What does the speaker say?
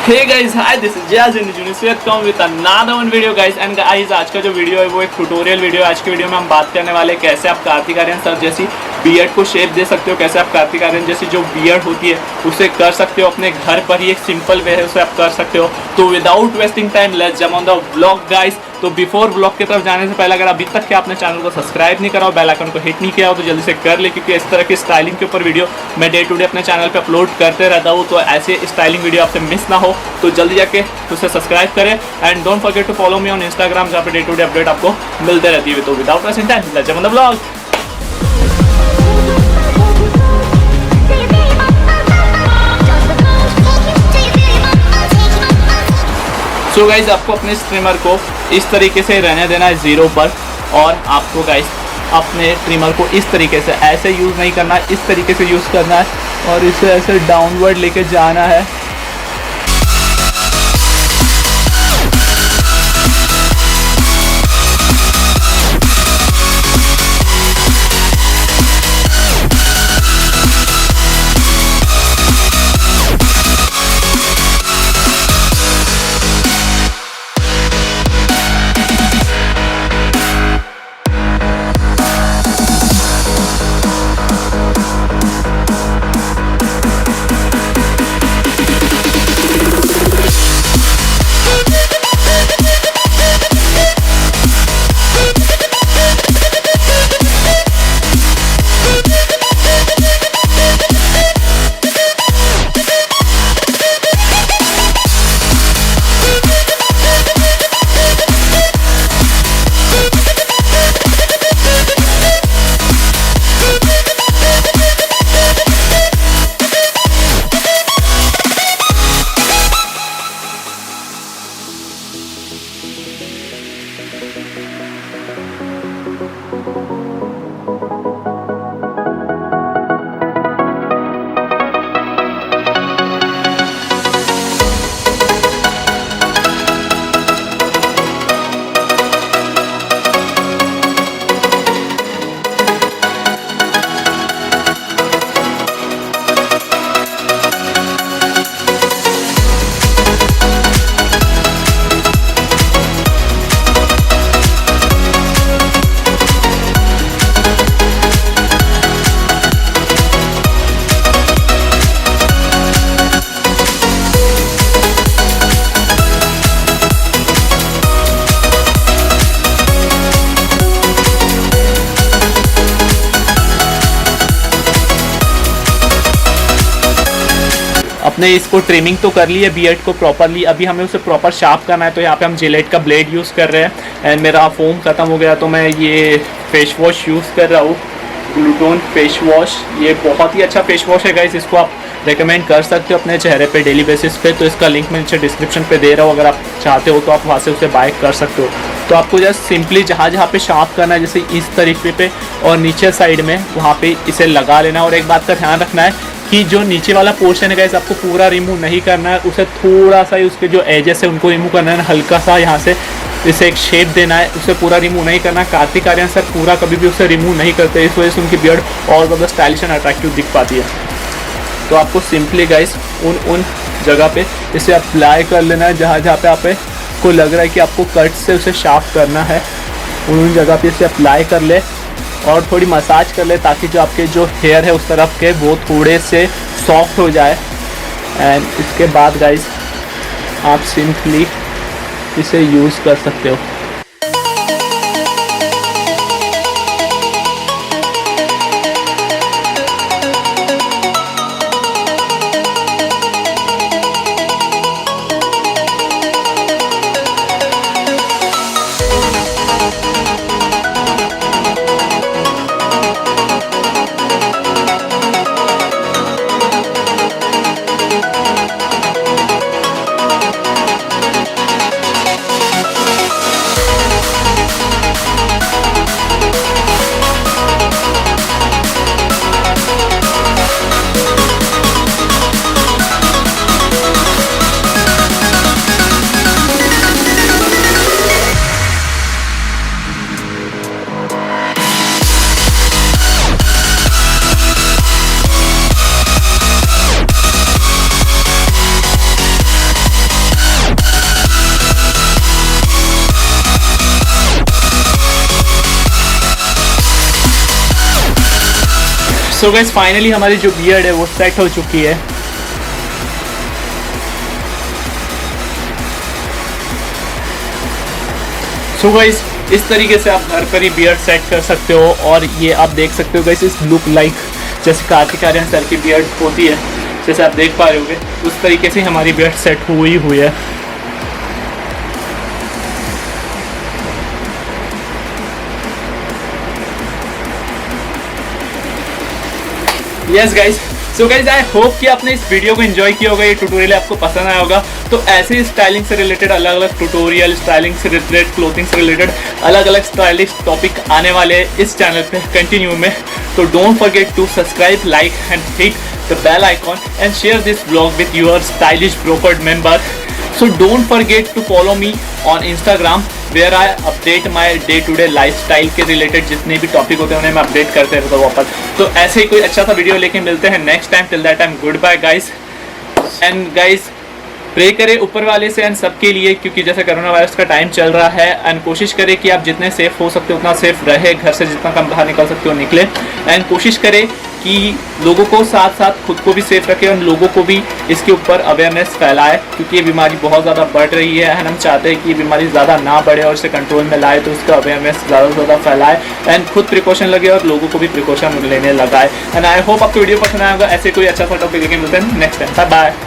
Hey guys, hi, this is Jazz and welcome with another one video guys. And guys, आज का जो video है वो एक ट्यूटोरियल वीडियो है। आज की वीडियो में हम बात करने वाले कैसे आप कार्तिक आर्यन सर जैसी बियर्ड को शेप दे सकते हो, कैसे आप कार्तिक आर्यन जैसी जो बियर्ड होती है उसे कर सकते हो अपने घर पर ही। एक सिंपल वे है, उसे आप कर सकते हो। तो without wasting time let's jump on the vlog guys. तो बिफोर व्लॉग की तरफ जाने से पहले अगर अभी तक के आपने चैनल को सब्सक्राइब नहीं करा हो, बेल आइकन को हिट नहीं किया हो तो जल्दी से कर ले, क्योंकि इस तरह की स्टाइलिंग के ऊपर वीडियो मैं डे टू डे अपने चैनल पे अपलोड करते रहता हूँ। तो ऐसे स्टाइलिंग वीडियो आपसे मिस ना हो तो जल्दी जाके उसे सब्सक्राइब करें and don't forget to follow me on Instagram, जहाँ पे डे टू डे अपडेट आपको मिलते रहती है। तो without wasting time let's jump on the vlog. So guys, आपको अपने ट्रिमर को इस तरीके से रहने देना है जीरो पर, और आपको गाइज अपने ट्रिमर को इस तरीके से ऐसे यूज़ नहीं करना है, इस तरीके से यूज़ करना है और इसे ऐसे डाउनवर्ड लेके जाना है। अपने इसको ट्रिमिंग तो कर ली है बियर्ड को प्रॉपरली, अभी हमें उसे प्रॉपर शार्प करना है। तो यहाँ पे हम जिलेट का ब्लेड यूज़ कर रहे हैं एंड मेरा फोम ख़त्म हो गया तो मैं ये फेस वॉश यूज़ कर रहा हूँ, ग्लूटोन फेस वॉश। ये बहुत ही अच्छा फेस वॉश है गाइस, इसको आप रेकमेंड कर सकते हो अपने चेहरे पे डेली बेसिस पे। तो इसका लिंक मैं नीचे डिस्क्रिप्शन पे दे रहा हूँ, अगर आप चाहते हो तो आप वहाँ से उसे बाय कर सकते हो। तो आपको जस्ट सिंपली जहाँ जहाँ पे शार्प करना है, जैसे इस तरीके पे और नीचे साइड में, वहाँ पे इसे लगा लेना। और एक बात का ध्यान रखना है कि जो नीचे वाला पोर्शन है गाइस आपको पूरा रिमूव नहीं करना है, उसे थोड़ा सा ही उसके जो एजेस है उनको रिमूव करना है, हल्का सा यहाँ से इसे एक शेप देना है, उसे पूरा रिमूव नहीं करना। कार्तिक आर्यन सर पूरा कभी भी उसे रिमूव नहीं करते, इस वजह से उनकी बियर्ड और ज़्यादा स्टाइलिश एंड अट्रैक्टिव दिख पाती है। तो आपको सिंपली गाइस उन जगह पे इसे अप्लाई कर लेना है, जहाँ जहाँ पे आपको लग रहा है कि आपको कट से उसे शार्प करना है, उन जगह पे इसे अप्लाई कर ले और थोड़ी मसाज कर ले, ताकि जो आपके जो हेयर है उस तरफ के वो थोड़े से सॉफ्ट हो जाए। एंड इसके बाद गाइस आप सिंपली इसे यूज़ कर सकते हो। सो गाइस फाइनली हमारी जो बियर्ड है वो सेट हो चुकी है। सो गाइस इस तरीके से आप घर पर ही बियर्ड सेट कर सकते हो, और ये आप देख सकते हो गाइस इस लुक लाइक जैसे कार्तिक आर्यन सर की बियर्ड होती है, जैसे आप देख पा रहे होगे उस तरीके से हमारी बियर्ड सेट हुई हुई है। Yes guys, so guys I hope कि आपने इस वीडियो को एंजॉय किया होगा, ये ट्यूटोरियल आपको पसंद आया होगा। तो ऐसे ही स्टाइलिंग से रिलेटेड अलग अलग ट्यूटोरियल, स्टाइलिंग से रिलेटेड, क्लोथिंग से रिलेटेड अलग अलग स्टाइलिश टॉपिक आने वाले हैं इस चैनल पे कंटिन्यू में। तो don't forget to subscribe, like and hit the bell icon and share this blog with your stylish brokered member. So don't forget to follow me on Instagram where I update my day-to-day lifestyle के related जितने भी topic होते हैं उन्हें मैं update करते रहता हूँ वापस। तो ऐसे ही कोई अच्छा सा वीडियो लेके मिलते हैं next time. Till that time good bye guys, and guys pray करें ऊपर वाले से एंड सबके लिए, क्योंकि जैसे कोरोना वायरस का टाइम चल रहा है, एंड कोशिश करें कि आप जितने सेफ हो सकते हो उतना सेफ रहे, घर से जितना कम बाहर निकल सकते हो निकले, एंड कोशिश करें कि लोगों को साथ साथ खुद को भी सेफ रखें और लोगों को भी इसके ऊपर अवेयरनेस फैलाए, क्योंकि ये बीमारी बहुत ज़्यादा बढ़ रही है एंड हम चाहते हैं कि ये बीमारी ज़्यादा ना बढ़े और इसे कंट्रोल में लाए। तो उसका अवेयरनेस ज़्यादा से ज़्यादा फैलाए एंड खुद प्रिकॉशन लगे और लोगों को भी प्रिकॉशन लेने लगाए। एंड आई होप आपको वीडियो पसंद आएगा। ऐसे कोई अच्छा सा टॉपिक लेके मिलते हैं नेक्स्ट टाइम। Bye bye.